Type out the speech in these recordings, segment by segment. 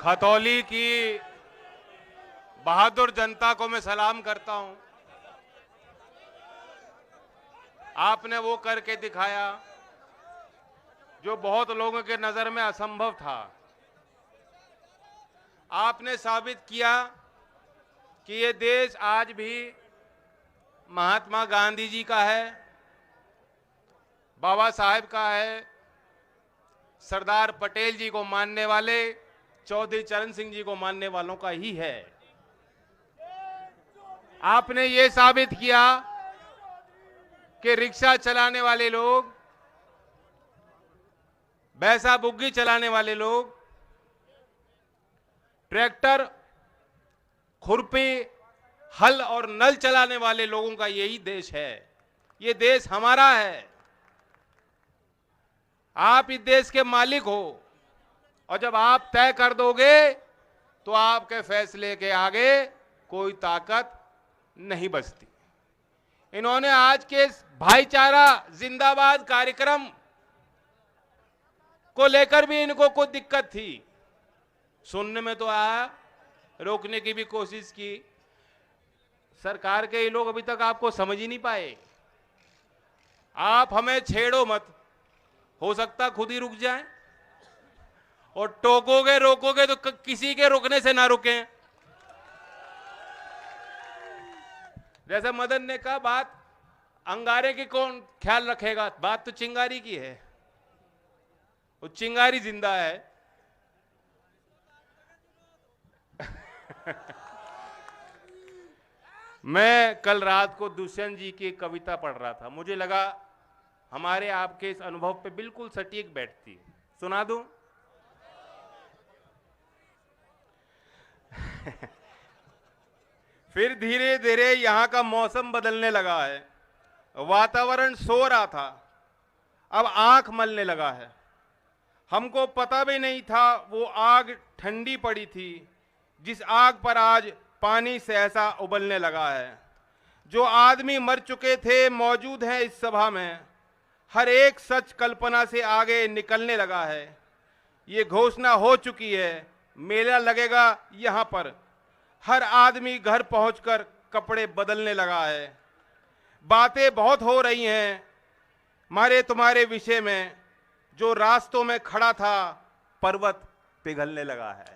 खतौली की बहादुर जनता को मैं सलाम करता हूं। आपने वो करके दिखाया जो बहुत लोगों के नजर में असंभव था। आपने साबित किया कि ये देश आज भी महात्मा गांधी जी का है, बाबा साहेब का है, सरदार पटेल जी को मानने वाले, चौधरी चरण सिंह जी को मानने वालों का ही है। आपने ये साबित किया कि रिक्शा चलाने वाले लोग, बैसा बुग्गी चलाने वाले लोग, ट्रैक्टर, खुरपी, हल और नल चलाने वाले लोगों का यही देश है। ये देश हमारा है। आप इस देश के मालिक हो और जब आप तय कर दोगे तो आपके फैसले के आगे कोई ताकत नहीं बचती। इन्होंने आज के भाईचारा जिंदाबाद कार्यक्रम को लेकर भी इनको कोई दिक्कत थी। सुनने में तो आया, रोकने की भी कोशिश की। सरकार के ये लोग अभी तक आपको समझ ही नहीं पाए। आप हमें छेड़ो मत, हो सकता खुद ही रुक जाएं, और टोकोगे रोकोगे तो किसी के रुकने से ना रुकें। जैसे मदन ने कहा, बात अंगारे की कौन ख्याल रखेगा, बात तो चिंगारी की है। वो चिंगारी जिंदा है। मैं कल रात को दुष्यंत जी की कविता पढ़ रहा था। मुझे लगा हमारे आपके इस अनुभव पे बिल्कुल सटीक बैठती है। सुना दूं? फिर धीरे धीरे यहां का मौसम बदलने लगा है। वातावरण सो रहा था, अब आंख मलने लगा है। हमको पता भी नहीं था वो आग ठंडी पड़ी थी जिस आग पर आज पानी से ऐसा उबलने लगा है। जो आदमी मर चुके थे मौजूद हैं इस सभा में। हर एक सच कल्पना से आगे निकलने लगा है। ये घोषणा हो चुकी है, मेला लगेगा यहाँ पर। हर आदमी घर पहुंचकर कपड़े बदलने लगा है। बातें बहुत हो रही हैं मारे तुम्हारे विषय में। जो रास्तों में खड़ा था पर्वत पिघलने लगा है।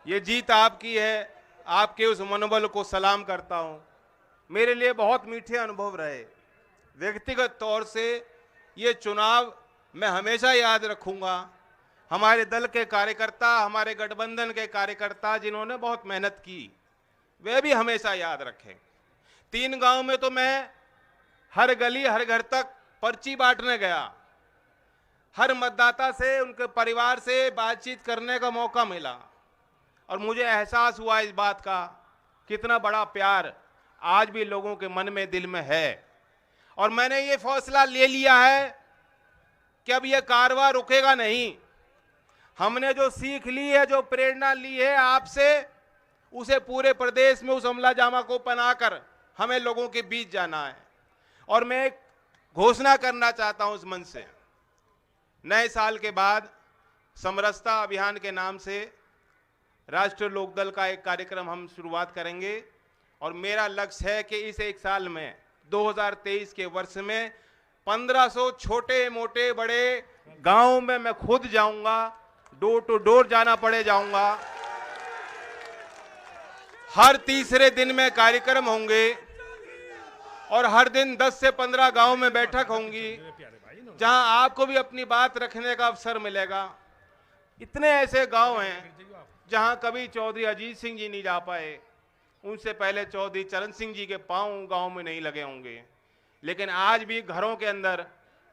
ये जीत आपकी है। आपके उस मनोबल को सलाम करता हूं। मेरे लिए बहुत मीठे अनुभव रहे। व्यक्तिगत तौर से ये चुनाव मैं हमेशा याद रखूंगा। हमारे दल के कार्यकर्ता, हमारे गठबंधन के कार्यकर्ता जिन्होंने बहुत मेहनत की, वे भी हमेशा याद रखें। 3 गांव में तो मैं हर गली हर घर तक पर्ची बांटने गया। हर मतदाता से, उनके परिवार से बातचीत करने का मौका मिला और मुझे एहसास हुआ इस बात का कितना बड़ा प्यार आज भी लोगों के मन में, दिल में है। और मैंने ये फैसला ले लिया है कि अब यह कारवां रुकेगा नहीं। हमने जो सीख ली है, जो प्रेरणा ली है आपसे, उसे पूरे प्रदेश में उस अमला जामा को बनाकर हमें लोगों के बीच जाना है। और मैं एक घोषणा करना चाहता हूं इस मंच से। नए साल के बाद समरसता अभियान के नाम से राष्ट्रीय लोकदल का एक कार्यक्रम हम शुरुआत करेंगे। और मेरा लक्ष्य है कि इस एक साल में 2023 के वर्ष में 1500 छोटे मोटे बड़े गांवों में मैं खुद जाऊंगा, डोर टू डोर जाना पड़े जाऊंगा। हर तीसरे दिन में कार्यक्रम होंगे और हर दिन 10 से 15 गांव में बैठक होंगी जहां आपको भी अपनी बात रखने का अवसर मिलेगा। इतने ऐसे गांव हैं जहां कभी चौधरी अजीत सिंह जी नहीं जा पाए, उनसे पहले चौधरी चरण सिंह जी के पांव गांव में नहीं लगे होंगे, लेकिन आज भी घरों के अंदर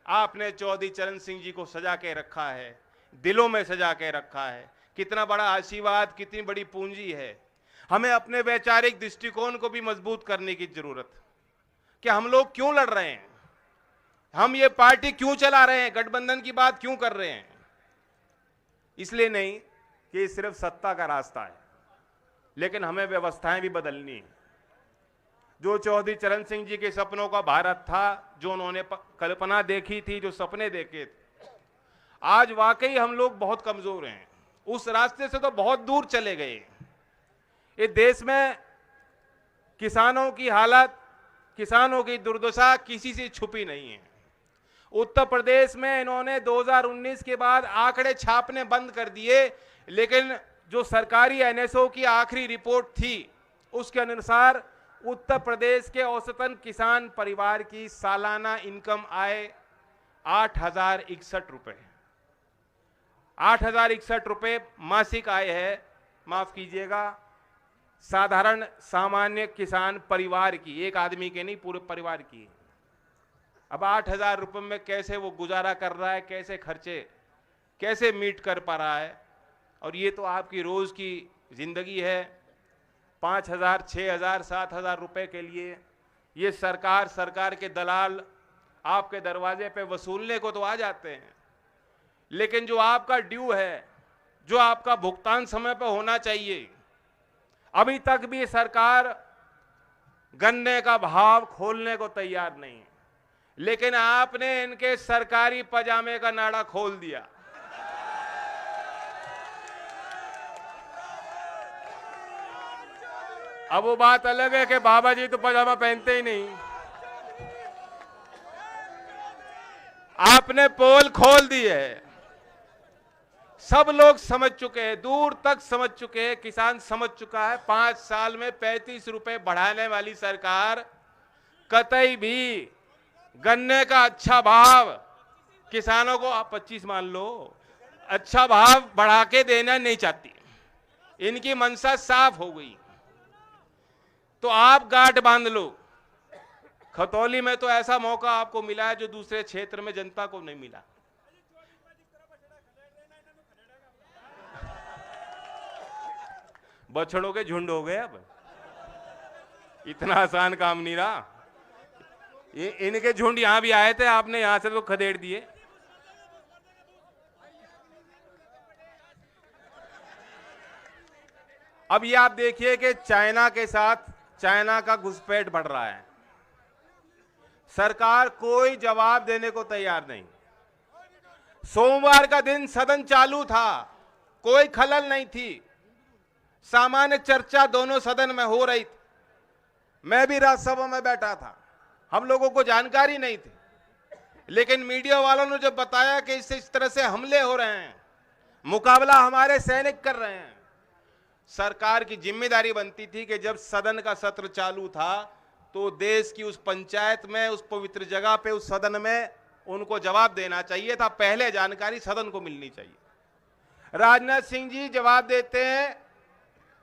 आपने चौधरी चरण सिंह जी को सजा के रखा है, दिलों में सजा के रखा है। कितना बड़ा आशीर्वाद, कितनी बड़ी पूंजी है। हमें अपने वैचारिक दृष्टिकोण को भी मजबूत करने की जरूरत है कि हम लोग क्यों लड़ रहे हैं, हम ये पार्टी क्यों चला रहे हैं, गठबंधन की बात क्यों कर रहे हैं। इसलिए नहीं कि सिर्फ सत्ता का रास्ता है, लेकिन हमें व्यवस्थाएं भी बदलनी है। जो चौधरी चरण सिंह जी के सपनों का भारत था, जो उन्होंने कल्पना देखी थी, जो सपने देखे थे, आज वाकई हम लोग बहुत कमजोर हैं। उस रास्ते से तो बहुत दूर चले गए। ये देश में किसानों की हालत, किसानों की दुर्दशा किसी से छुपी नहीं है। उत्तर प्रदेश में इन्होंने 2019 के बाद आंकड़े छापने बंद कर दिए, लेकिन जो सरकारी एनएसओ की आखिरी रिपोर्ट थी, उसके अनुसार उत्तर प्रदेश के औसतन किसान परिवार की सालाना इनकम आय 8,061 रुपए, 8,061 रुपए मासिक आय है। माफ कीजिएगा, साधारण सामान्य किसान परिवार की, एक आदमी के नहीं, पूरे परिवार की। अब 8,000 रुपए में कैसे वो गुजारा कर रहा है, कैसे खर्चे कैसे मीट कर पा रहा है? और ये तो आपकी रोज की जिंदगी है। 5,000, 6,000, 7,000 रुपए के लिए ये सरकार के दलाल आपके दरवाजे पे वसूलने को तो आ जाते हैं, लेकिन जो आपका ड्यू है, जो आपका भुगतान समय पर होना चाहिए, अभी तक भी सरकार गन्ने का भाव खोलने को तैयार नहीं है। लेकिन आपने इनके सरकारी पजामे का नाड़ा खोल दिया। अब वो बात अलग है कि बाबा जी तो पजामा पहनते ही नहीं। आपने पोल खोल दी है। सब लोग समझ चुके हैं, दूर तक समझ चुके हैं, किसान समझ चुका है। 5 साल में 35 रुपए बढ़ाने वाली सरकार कतई भी गन्ने का अच्छा भाव किसानों को, आप 25 मान लो, अच्छा भाव बढ़ा के देना नहीं चाहती। इनकी मंशा साफ हो गई। तो आप गांठ बांध लो। खतौली में तो ऐसा मौका आपको मिला है जो दूसरे क्षेत्र में जनता को नहीं मिला। बछड़ों के झुंड हो गए। अब इतना आसान काम नहीं रहा। इनके झुंड यहां भी आए थे, आपने यहां से तो खदेड़ दिए। अब ये आप देखिए कि चाइना का घुसपैठ बढ़ रहा है। सरकार कोई जवाब देने को तैयार नहीं। सोमवार का दिन सदन चालू था, कोई खलल नहीं थी, सामान्य चर्चा दोनों सदन में हो रही थी। मैं भी राज्यसभा में बैठा था, हम लोगों को जानकारी नहीं थी, लेकिन मीडिया वालों ने जब बताया कि इस तरह से हमले हो रहे हैं, मुकाबला हमारे सैनिक कर रहे हैं, सरकार की जिम्मेदारी बनती थी कि जब सदन का सत्र चालू था तो देश की उस पंचायत में, उस पवित्र जगह पे, उस सदन में उनको जवाब देना चाहिए था। पहले जानकारी सदन को मिलनी चाहिए। राजनाथ सिंह जी जवाब देते हैं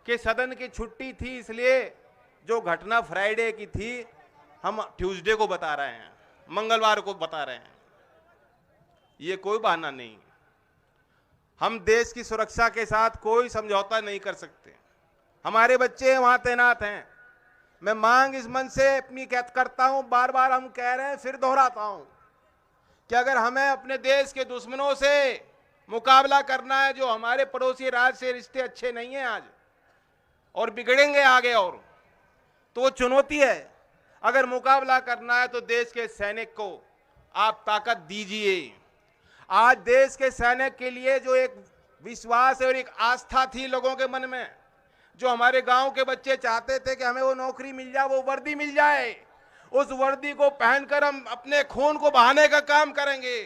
कि सदन की छुट्टी थी, इसलिए जो घटना फ्राइडे की थी हम ट्यूसडे को बता रहे हैं, मंगलवार को बता रहे हैं। ये कोई बहाना नहीं। हम देश की सुरक्षा के साथ कोई समझौता नहीं कर सकते। हमारे बच्चे वहां तैनात हैं। मैं मांग इस मन से अपनी करता हूं, बार बार हम कह रहे हैं, फिर दोहराता हूं कि अगर हमें अपने देश के दुश्मनों से मुकाबला करना है, जो हमारे पड़ोसी राज्य से रिश्ते अच्छे नहीं हैं आज और बिगड़ेंगे आगे, और तो वो चुनौती है। अगर मुकाबला करना है तो देश के सैनिक को आप ताकत दीजिए। आज देश के सैनिक के लिए जो एक विश्वास और एक आस्था थी लोगों के मन में, जो हमारे गांव के बच्चे चाहते थे कि हमें वो नौकरी मिल जाए, वो वर्दी मिल जाए, उस वर्दी को पहनकर हम अपने खून को बहाने का काम करेंगे,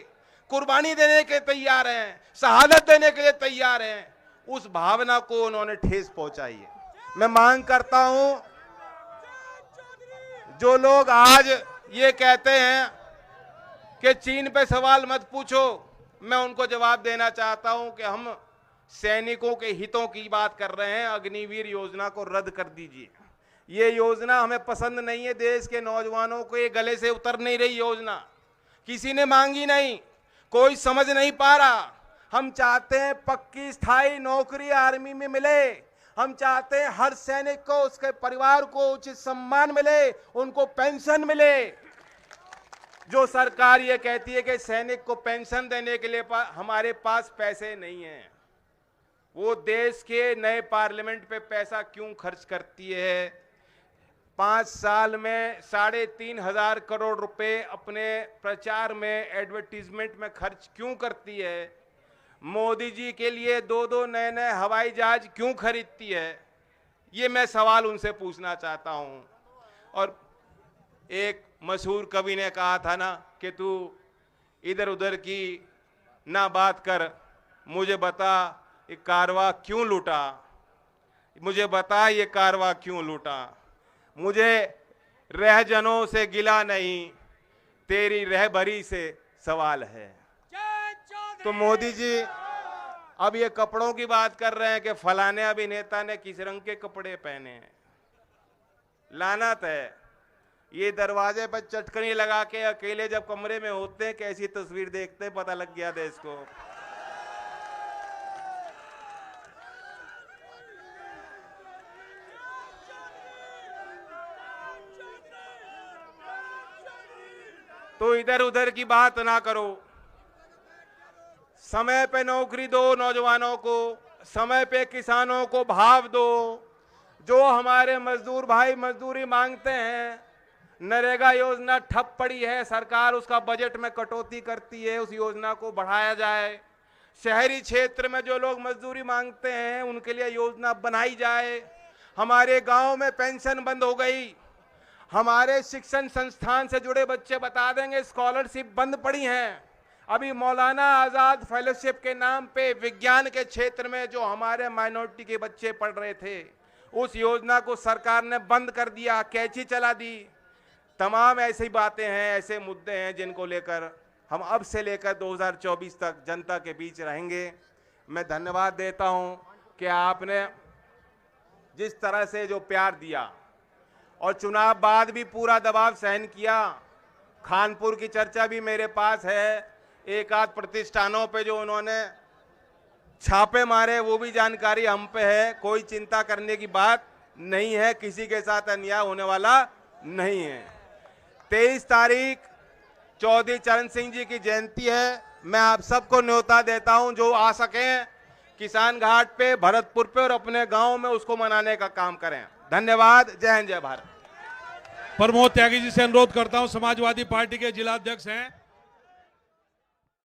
कुर्बानी देने के तैयार हैं, शहादत देने के लिए तैयार हैं, उस भावना को उन्होंने ठेस पहुंचाई है। मैं मांग करता हूं, जो लोग आज ये कहते हैं कि चीन पे सवाल मत पूछो, मैं उनको जवाब देना चाहता हूं कि हम सैनिकों के हितों की बात कर रहे हैं। अग्निवीर योजना को रद्द कर दीजिए। ये योजना हमें पसंद नहीं है। देश के नौजवानों को ये गले से उतर नहीं रही योजना, किसी ने मांगी नहीं, कोई समझ नहीं पा रहा। हम चाहते हैं पक्की स्थायी नौकरी आर्मी में मिले। हम चाहते हैं हर सैनिक को, उसके परिवार को उचित सम्मान मिले, उनको पेंशन मिले। जो सरकार ये कहती है कि सैनिक को पेंशन देने के लिए हमारे पास पैसे नहीं हैं, वो देश के नए पार्लियामेंट पे पैसा क्यों खर्च करती है? 5 साल में 3,500 करोड़ रुपए अपने प्रचार में, एडवर्टीजमेंट में खर्च क्यों करती है? मोदी जी के लिए 2-2 नए-नए हवाई जहाज क्यों खरीदती है? ये मैं सवाल उनसे पूछना चाहता हूं। और एक मशहूर कवि ने कहा था ना कि तू इधर उधर की ना बात कर, मुझे बता ये कारवा क्यों लूटा, मुझे बता ये कारवा क्यों लूटा। मुझे रहजनों से गिला नहीं, तेरी रहबरी से सवाल है। तो मोदी जी अब ये कपड़ों की बात कर रहे हैं कि फलाने अभिनेता ने किस रंग के कपड़े पहने हैं। लानत है, ये दरवाजे पर चटकनी लगा के अकेले जब कमरे में होते हैं कैसी तस्वीर देखते हैं, पता लग गया देश को। तो इधर उधर की बात ना करो, समय पे नौकरी दो नौजवानों को, समय पे किसानों को भाव दो। जो हमारे मजदूर भाई मजदूरी मांगते हैं, नरेगा योजना ठप पड़ी है, सरकार उसका बजट में कटौती करती है, उस योजना को बढ़ाया जाए। शहरी क्षेत्र में जो लोग मजदूरी मांगते हैं उनके लिए योजना बनाई जाए। हमारे गांव में पेंशन बंद हो गई, हमारे शिक्षण संस्थान से जुड़े बच्चे बता देंगे स्कॉलरशिप बंद पड़ी हैं। अभी मौलाना आजाद फेलोशिप के नाम पे विज्ञान के क्षेत्र में जो हमारे माइनॉरिटी के बच्चे पढ़ रहे थे, उस योजना को सरकार ने बंद कर दिया, कैंची चला दी। तमाम ऐसी बातें हैं, ऐसे मुद्दे हैं जिनको लेकर हम अब से लेकर 2024 तक जनता के बीच रहेंगे। मैं धन्यवाद देता हूं कि आपने जिस तरह से जो प्यार दिया और चुनाव बाद भी पूरा दबाव सहन किया। खानपुर की चर्चा भी मेरे पास है, एक आध प्रतिष्ठानों पे जो उन्होंने छापे मारे वो भी जानकारी हम पे है। कोई चिंता करने की बात नहीं है, किसी के साथ अन्याय होने वाला नहीं है। 23 तारीख चौधरी चरण सिंह जी की जयंती है। मैं आप सबको न्योता देता हूं, जो आ सकें किसान घाट पे, भरतपुर पे और अपने गांव में उसको मनाने का काम करें। धन्यवाद। जय हिंद, जय भारत। प्रमोद त्यागी जी से अनुरोध करता हूं, समाजवादी पार्टी के जिला अध्यक्ष हैं।